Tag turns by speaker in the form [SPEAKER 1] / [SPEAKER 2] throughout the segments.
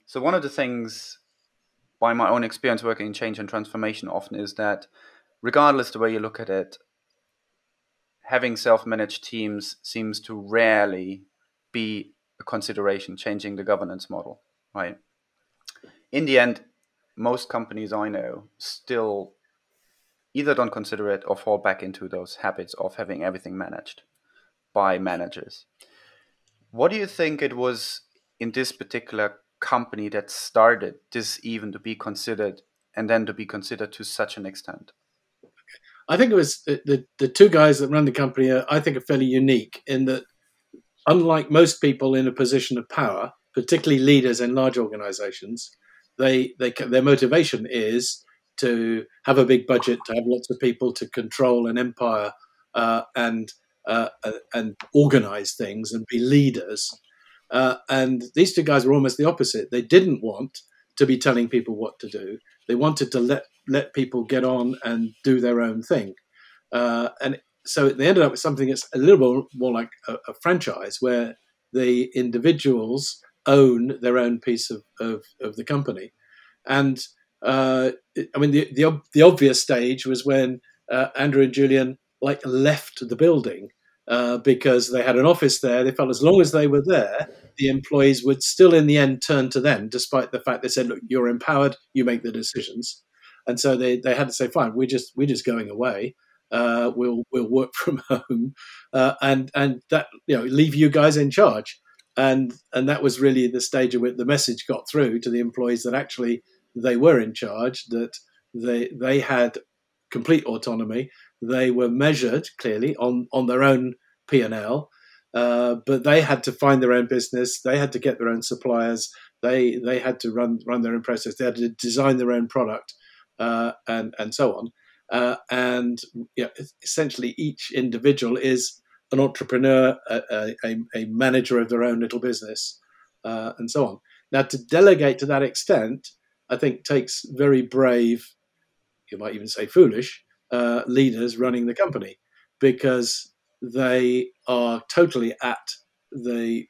[SPEAKER 1] So one of the things, by my own experience working in change and transformation, often is that regardless the way you look at it, having self-managed teams seems to rarely be a consideration, changing the governance model, right? In the end, most companies I know still either don't consider it or fall back into those habits of having everything managed by managers. What do you think it was in this particular company that started this even to be considered, and then to be considered to such an extent?
[SPEAKER 2] I think it was the two guys that run the company I think are fairly unique in that, unlike most people in a position of power, particularly leaders in large organizations, their motivation is to have a big budget, to have lots of people, to control an empire, uh, and uh, and organize things and be leaders. And these two guys were almost the opposite. They didn't want to be telling people what to do. They wanted to let people get on and do their own thing. And so they ended up with something that's a little more like a franchise where the individuals own their own piece of the company. And I mean, the obvious stage was when Andrew and Julian left the building because they had an office there. They felt as long as they were there, the employees would still, in the end, turn to them, despite the fact they said, "Look, you're empowered. You make the decisions." And so they had to say, "Fine, we're just going away. We'll work from home, and that leave you guys in charge." And that was really the stage at which the message got through to the employees that actually they were in charge, that they had complete autonomy. They were measured clearly on their own P&L, but they had to find their own business. They had to get their own suppliers. They had to run their own process. They had to design their own product, and so on. And essentially, each individual is an entrepreneur, a manager of their own little business, and so on. Now, to delegate to that extent, I think takes very brave, you might even say foolish, leaders running the company, because they are totally at the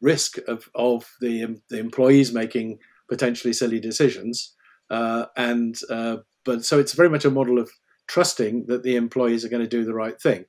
[SPEAKER 2] risk of the employees making potentially silly decisions, but so it's very much a model of trusting that the employees are going to do the right thing.